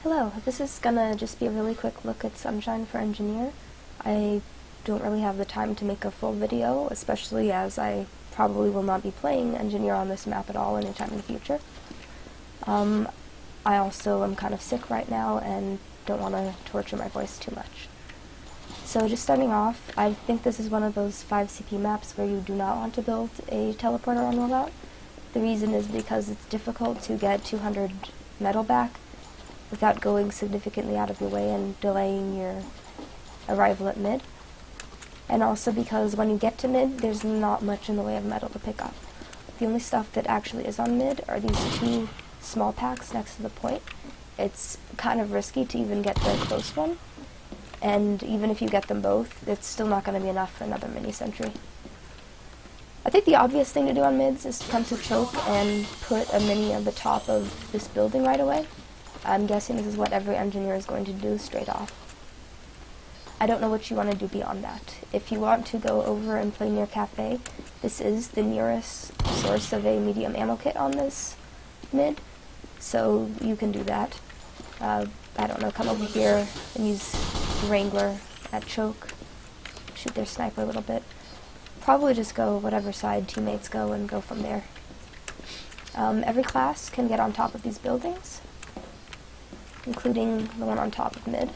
Hello, this is gonna just be a really quick look at Sunshine for Engineer. I don't really have the time to make a full video, especially as I probably will not be playing Engineer on this map at all anytime in the future. I also am kind of sick right now and don't want to torture my voice too much. So just starting off, I think this is one of those 5 CP maps where you do not want to build a teleporter on rollout. The reason is because it's difficult to get 200 metal back without going significantly out of your way and delaying your arrival at mid. And also because when you get to mid, there's not much in the way of metal to pick up. The only stuff that actually is on mid are these 2 small packs next to the point. It's kind of risky to even get the close one, and even if you get them both, it's still not going to be enough for another mini sentry. I think the obvious thing to do on mids is to come to choke and put a mini on the top of this building right away. I'm guessing this is what every engineer is going to do straight off. I don't know what you want to do beyond that. If you want to go over and play near cafe, this is the nearest source of a medium ammo kit on this mid, so you can do that. I don't know, come over here and use Wrangler at choke, shoot their sniper a little bit. Probably just go whatever side teammates go and go from there. Every class can get on top of these buildings, including the one on top of mid.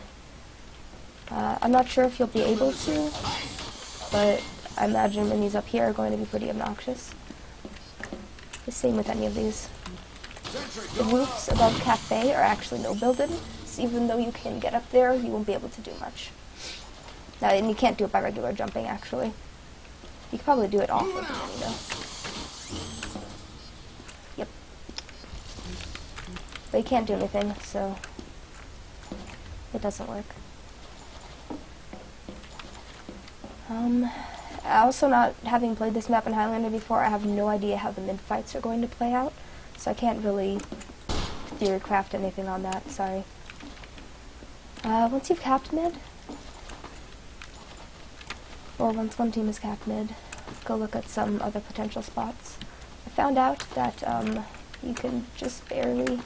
I'm not sure if you'll be able to, but I imagine minis up here are going to be pretty obnoxious. The same with any of these. The roofs above cafe are actually no-builded, so even though you can get up there, you won't be able to do much. Now, and you can't do it by regular jumping, actually. You could probably do it off of the mini, though. Yep. But you can't do anything, so it doesn't work. Also, not having played this map in Highlander before, I have no idea how the mid fights are going to play out, so I can't really theorycraft anything on that, sorry. Once you've capped mid, or once one team is capped mid, go look at some other potential spots. I found out that you can just barely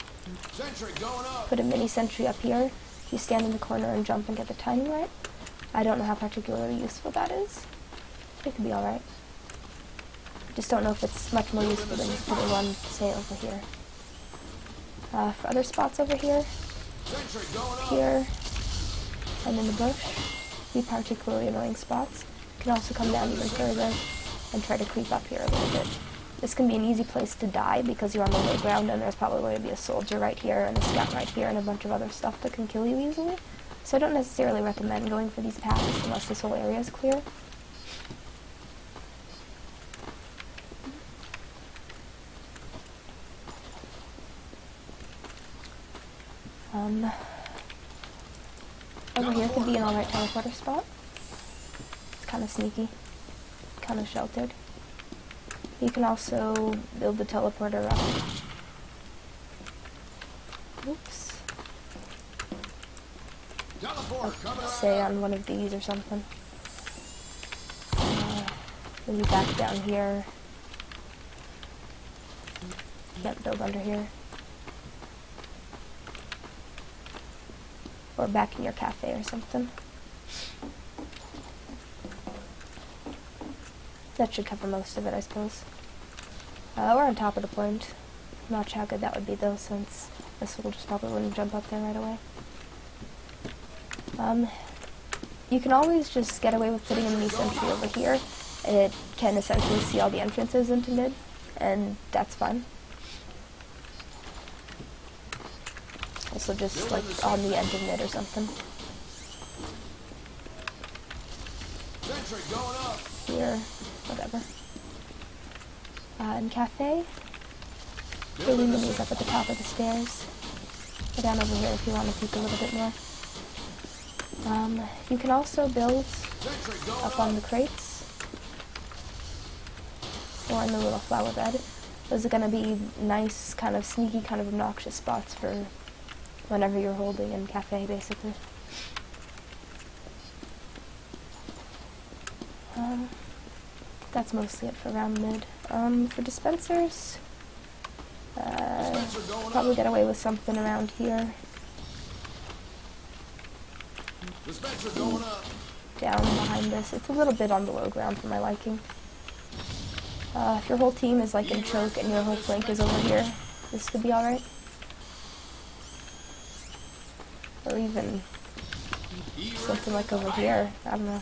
put a mini sentry up here if you stand in the corner and jump and get the timing right. I don't know how particularly useful that is. It could be alright. Just don't know if it's much more useful than just putting one, say, over here. For other spots over here, and in the bush, be particularly annoying spots. You can also come down even further and try to creep up here a little bit. This can be an easy place to die because you're on the low ground and there's probably going to be a soldier right here and a scout right here and a bunch of other stuff that can kill you easily. So I don't necessarily recommend going for these paths unless this whole area is clear. Over here could be an alright teleporter spot. It's kind of sneaky, kind of sheltered. You can also build the teleporter up. Oops. Say on one of these or something. Maybe back down here. Yep, build under here. Or back in your cafe or something. That should cover most of it, I suppose. We're on top of the point. I'm not sure how good that would be though, since this will just probably wouldn't jump up there right away. You can always just get away with putting a mini sentry over here. It can essentially see all the entrances into mid, and that's fine. Also just like on the end of mid or something. Here, whatever. In cafe, the minis up at the top of the stairs. Go down over here if you want to peek a little bit more. You can also build up on the crates, or in the little flower bed. Those are going to be nice, kind of sneaky, kind of obnoxious spots for whenever you're holding in cafe, basically. That's mostly it for round mid. For dispensers, probably get away with something around here. down behind this. It's a little bit on the low ground for my liking. If your whole team is like in choke and your whole flank is over here, this could be alright. Or even something like over here. I don't know.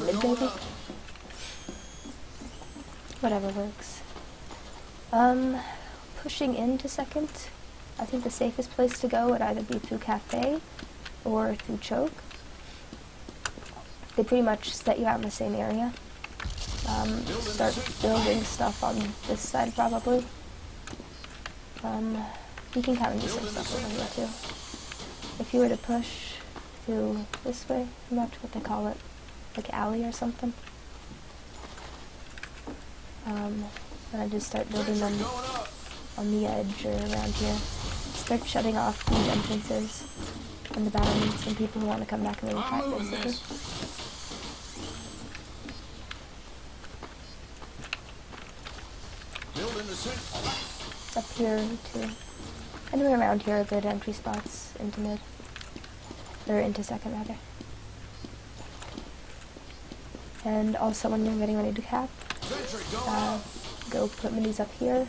Mid maybe? Whatever works. Pushing into second. I think the safest place to go would either be through Cafe or through Choke. They pretty much set you out in the same area. Start building stuff on this side probably. You can kind of do some stuff over here too. If you were to push through this way, I'm not sure what they call it, like alley or something. And I just start building them on the edge or around here. Start shutting off these entrances and the battlements and people who want to come back and really fight basically. Up here too. Anywhere around here are good entry spots into mid. Or into second rather. And also when you're getting ready to cap, go put minis up here.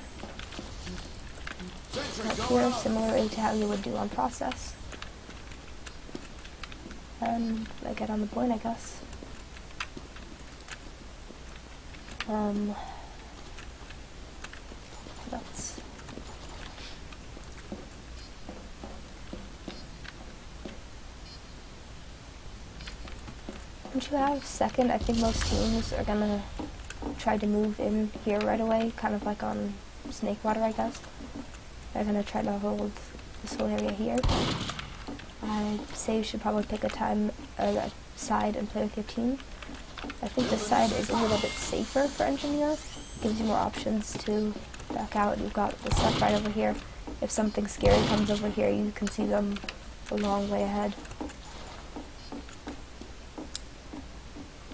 Up here, similarly to how you would do on process. And I get on the point, I guess. What else? Once you have second, I think most teams are gonna try to move in here right away, kind of like on Snakewater, I guess. They're gonna try to hold this whole area here. I'd say you should probably pick a side and play with your team. I think this side is a little bit safer for Engineer. Gives you more options to back out. You've got the stuff right over here. If something scary comes over here, you can see them a long way ahead.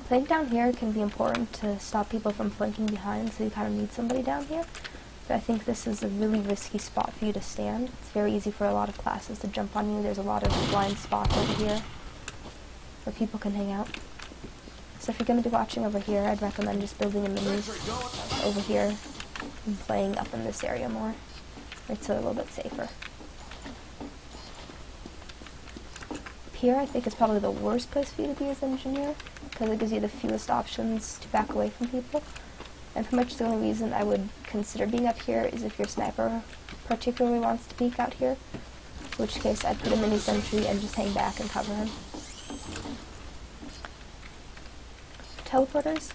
Playing down here can be important to stop people from flanking behind, so you kind of need somebody down here. But I think this is a really risky spot for you to stand. It's very easy for a lot of classes to jump on you. There's a lot of blind spots over here where people can hang out. So if you're going to be watching over here, I'd recommend just building a mini over here and playing up in this area more. It's a little bit safer. Here, I think is probably the worst place for you to be as an Engineer, because it gives you the fewest options to back away from people. And pretty much the only reason I would consider being up here is if your sniper particularly wants to peek out here, in which case I'd put a mini sentry and just hang back and cover him. Teleporters,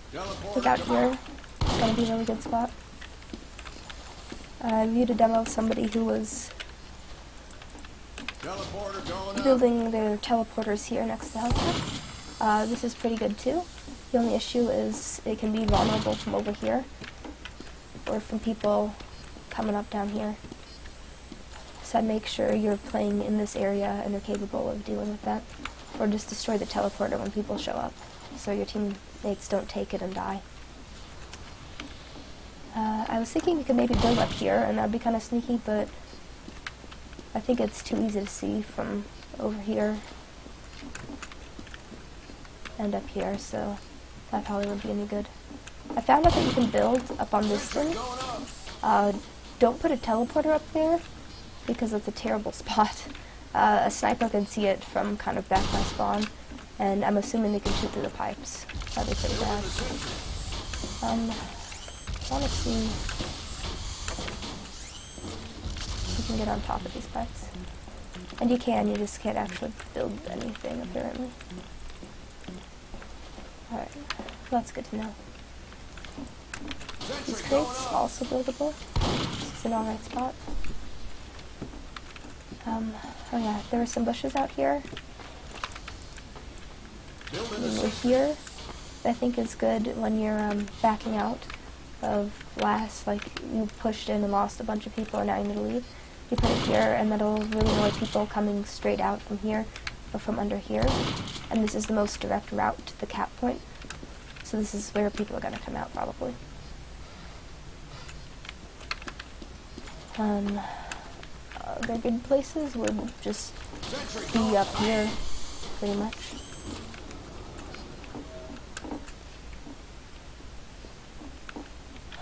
look out here, it's going to be a really good spot. I viewed a demo of somebody who was building their teleporters here next to the helicopter. This is pretty good too. The only issue is it can be vulnerable from over here, or from people coming up down here. So I'd make sure you're playing in this area and you're capable of dealing with that. Or just destroy the teleporter when people show up, so your teammates don't take it and die. I was thinking you could maybe build up here, and that'd be kind of sneaky, but I think it's too easy to see from over here and up here, so that probably wouldn't be any good. I found out that you can build up on this thing. Don't put a teleporter up there, because it's a terrible spot. A sniper can see it from kind of back by spawn, and I'm assuming they can shoot through the pipes. That'd be pretty bad. I want to see if you can get on top of these pipes. And you can, you just can't actually build anything, apparently. Alright, well, that's good to know. These crates also buildable. This is an alright spot. Oh yeah, there were some bushes out here. Over here, I think is good when you're backing out of glass, like you pushed in and lost a bunch of people and now you need to leave. You put it here, and that'll really annoy people coming straight out from here or from under here. And this is the most direct route to the cap point. So this is where people are going to come out, probably. Other good places would just be up here, pretty much.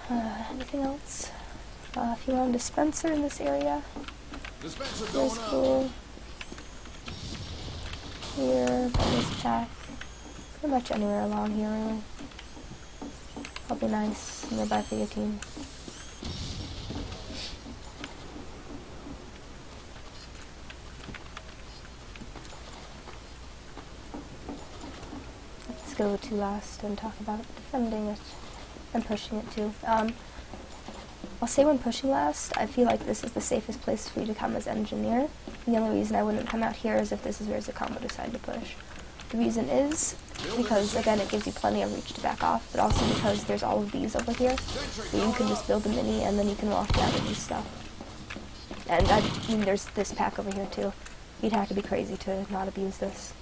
Anything else? If you want a dispenser in this area, here's cool. Here, by this pack. Pretty much anywhere along here, really. Probably nice, nearby for your team. Let's go to last and talk about defending it and pushing it too. I'll say when pushing last, I feel like this is the safest place for you to come as engineer. And the only reason I wouldn't come out here is if this is where the combo decide to push. The reason is because, again, it gives you plenty of reach to back off, but also because there's all of these over here, so you can just build a mini and then you can walk down and do stuff. And I mean, there's this pack over here too. You'd have to be crazy to not abuse this.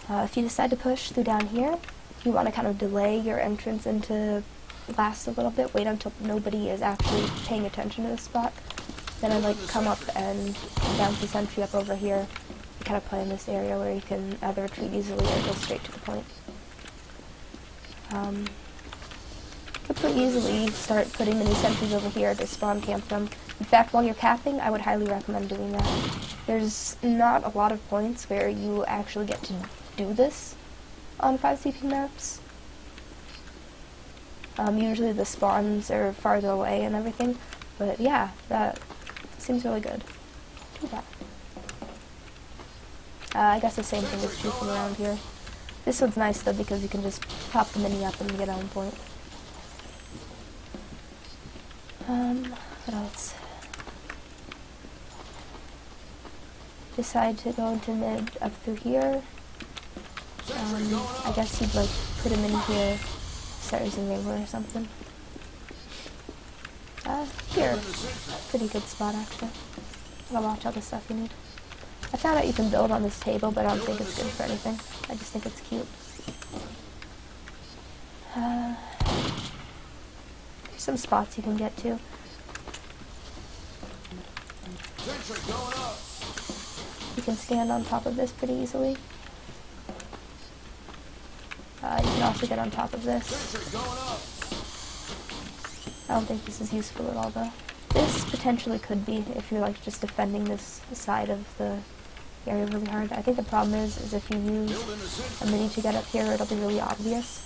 If you decide to push through down here, you want to kind of delay your entrance into last a little bit, wait until nobody is actually paying attention to this spot. Then I'd like come up and bounce the sentry up over here and kind of play in this area where you can either retreat easily or go straight to the point. You could pretty easily start putting mini sentries over here to spawn camp them. In fact, while you're capping, I would highly recommend doing that. There's not a lot of points where you actually get to do this on 5CP maps. Usually the spawns are farther away and everything, but yeah, that seems really good. Do that. I guess the same thing is true from around here. This one's nice though because you can just pop the mini up and get on point. What else? Decide to go into mid up through here. I guess you'd like put him in here, start using Wrangler or something. Here. Pretty good spot actually. I'll watch all the stuff you need. I found out you can build on this table, but I don't think it's good for anything. I just think it's cute. There's some spots you can get to. You can stand on top of this pretty easily. You can also get on top of this. I don't think this is useful at all though. This potentially could be if you're like just defending this side of the area really hard. I think the problem is if you use a mini to get up here, it'll be really obvious.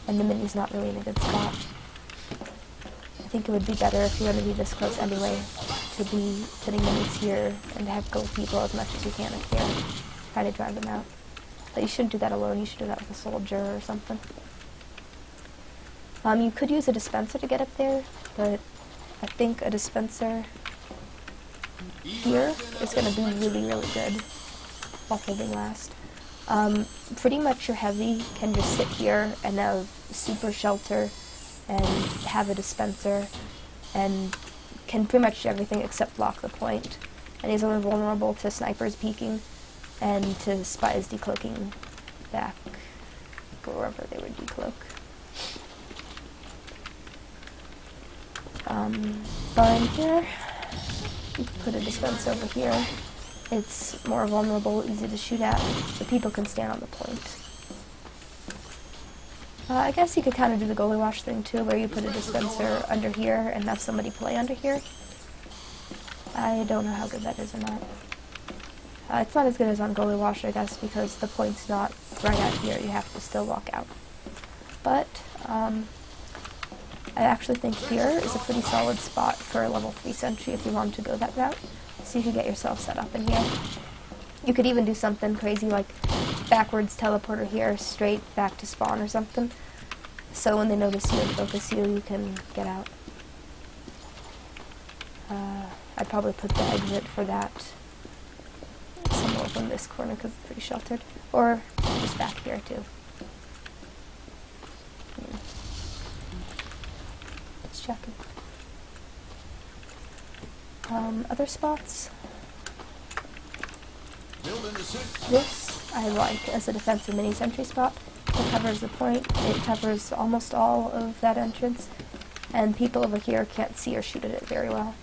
And the mini's not really in a good spot. I think it would be better if you're going to be this close anyway, to be putting minis here and have go people as much as you can up here. Try to drive them out. But you shouldn't do that alone, you should do that with a soldier or something. You could use a dispenser to get up there, but I think a dispenser here is going to be really, really good while holding last. Pretty much your heavy can just sit here and have super shelter and have a dispenser and can pretty much do everything except block the point. And he's only vulnerable to snipers peeking and to spies decloaking back wherever they would decloak. Behind here, you can put a dispenser over here. It's more vulnerable, easy to shoot at, so people can stand on the point. I guess you could kind of do the goalie wash thing too, where you put a dispenser under here and have somebody play under here. I don't know how good that is or not. It's not as good as on goalie wash, I guess, because the point's not right out here. You have to still walk out. But I actually think here is a pretty solid spot for a level 3 sentry if you wanted to go that route. So you could get yourself set up in here. You could even do something crazy like backwards teleporter here, straight back to spawn or something. So when they notice you and focus you, you can get out. I'd probably put the exit for that somewhere from this corner because it's pretty sheltered. Or just back here too. Just checking. Other spots? This I like as a defensive mini-sentry spot. It covers the point, it covers almost all of that entrance, and people over here can't see or shoot at it very well.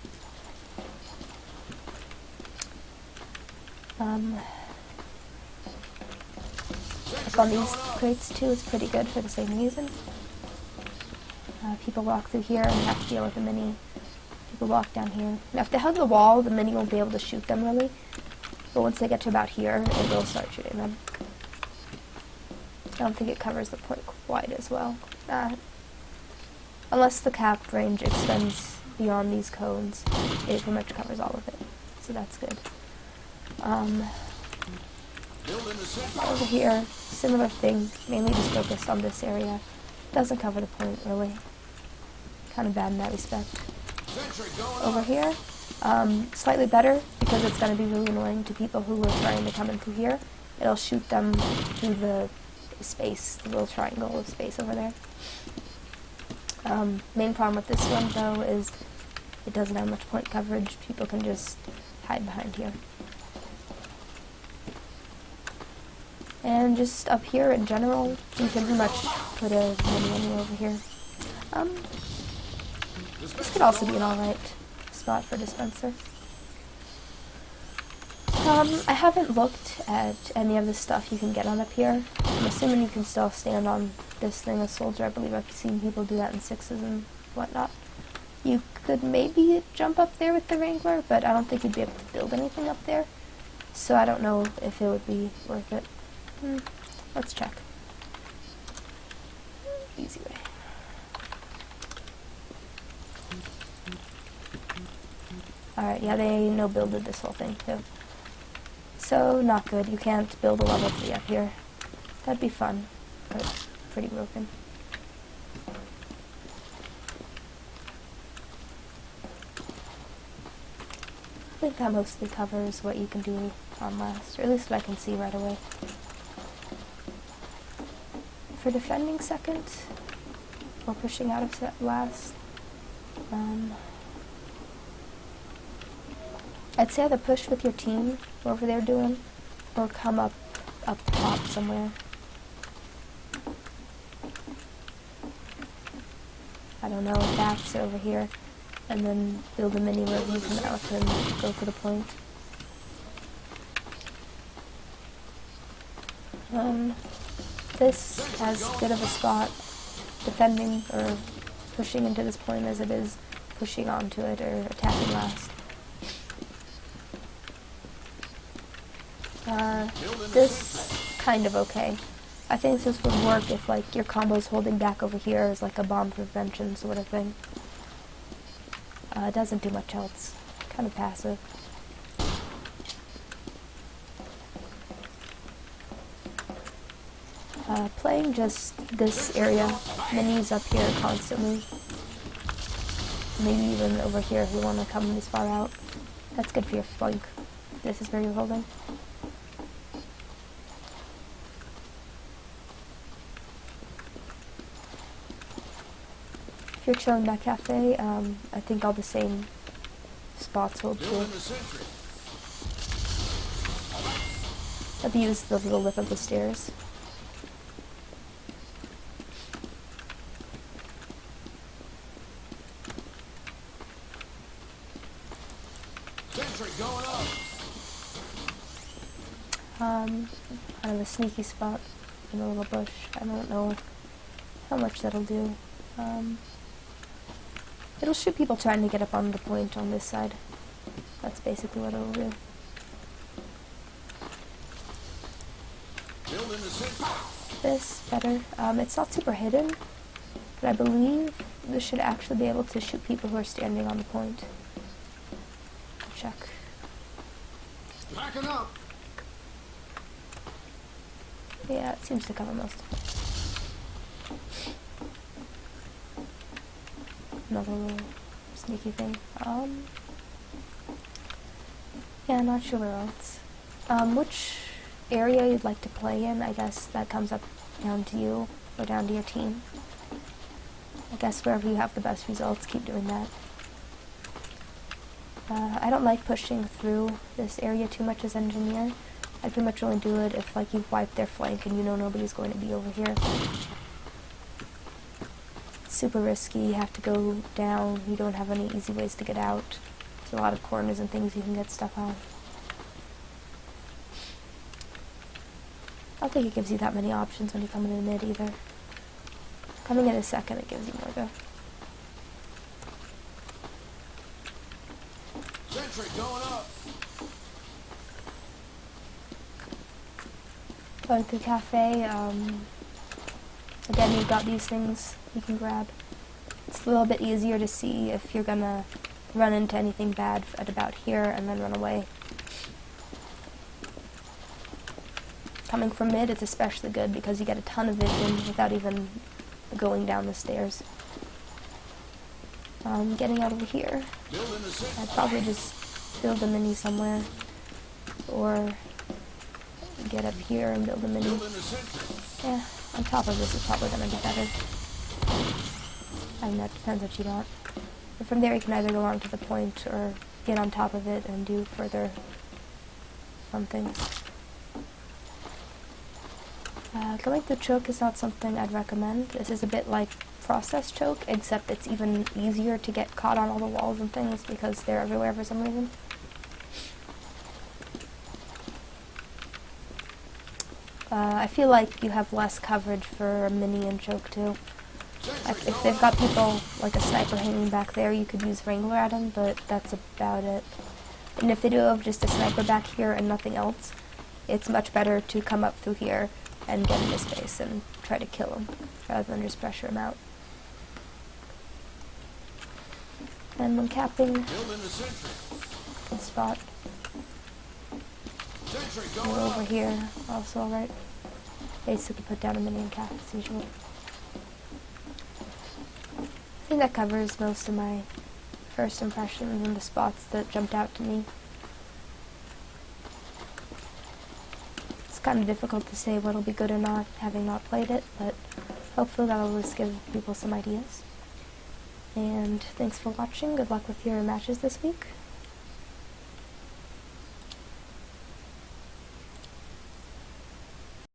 Up on these crates too is pretty good for the same reason. People walk through here and have to deal with the mini. People walk down here. Now if they hug the wall, the mini won't be able to shoot them really. But once they get to about here, it will start shooting them. I don't think it covers the point quite as well. Unless the cap range extends beyond these cones, it pretty much covers all of it. So that's good. Over here, similar thing, mainly just focused on this area. Doesn't cover the point really. Kind of bad in that respect. Over here, slightly better because it's going to be really annoying to people who are trying to come in through here. It'll shoot them through the space, the little triangle of space over there. Main problem with this one though is it doesn't have much point coverage. People can just hide behind here. And just up here in general, you can pretty much put a mini over here. This could also be an alright spot for dispenser. I haven't looked at any of the stuff you can get on up here. I'm assuming you can still stand on this thing as soldier. I believe I've seen people do that in 6s and whatnot. You could maybe jump up there with the Wrangler, but I don't think you'd be able to build anything up there. So I don't know if it would be worth it. Let's check. Easy way. Alright, yeah, they no-builded this whole thing too. So, not good. You can't build a level 3 up here. That'd be fun, but pretty broken. I think that mostly covers what you can do on last, or at least what I can see right away. For defending second, or pushing out of last, I'd say either push with your team, whatever they're doing, or come up top somewhere. I don't know, bats over here, and then build a mini where you can out and go for the point. This has good of a spot defending or pushing into this point as it is pushing onto it or attacking last. This kind of okay. I think this would work if like your combo's holding back over here as like a bomb prevention sort of thing. It doesn't do much else. Kind of passive. Playing just this area, minis up here constantly. Maybe even over here if you want to come this far out. That's good for your flank. This is where you're holding. If you're chilling that cafe, I think all the same spots hold true. Abuse the little lip of the stairs. Kind of a sneaky spot in a little bush. I don't know how much that'll do. It'll shoot people trying to get up on the point on this side. That's basically what it'll do. This, better. It's not super hidden, but I believe this should actually be able to shoot people who are standing on the point. Check. Backing up. Yeah, it seems to cover most of it. Another little sneaky thing. Yeah, not sure where else. Which area you'd like to play in, I guess that comes up down to you, or down to your team. I guess wherever you have the best results, keep doing that. I don't like pushing through this area too much as engineer. I'd pretty much only do it if like you've wiped their flank and you know nobody's going to be over here. It's super risky. You have to go down. You don't have any easy ways to get out. There's a lot of corners and things you can get stuck on. I don't think it gives you that many options when you come in the mid either. Coming in a second, it gives you more though. Sentry going up. Going through cafe, again, you've got these things you can grab. It's a little bit easier to see if you're gonna run into anything bad at about here and then run away. Coming from mid, it's especially good because you get a ton of vision without even going down the stairs. Getting out over here, I'd probably just build a mini somewhere, or get up here and build a mini. Yeah, on top of this is probably going to be better. I mean, that depends what you want. But from there you can either go on to the point or get on top of it and do further fun things. Going through choke is not something I'd recommend. This is a bit like process choke, except it's even easier to get caught on all the walls and things because they're everywhere for some reason. I feel like you have less coverage for a mini and choke too. If they've got people like a sniper hanging back there, you could use Wrangler at them, but that's about it. And if they do have just a sniper back here and nothing else, it's much better to come up through here and get in his face and try to kill him, rather than just pressure him out. And when capping, good spot. We're over here, also alright. Basically put down a mini and cap as usual. I think that covers most of my first impressions and the spots that jumped out to me. It's kind of difficult to say what'll be good or not, having not played it, but hopefully that'll at least give people some ideas. And thanks for watching. Good luck with your matches this week.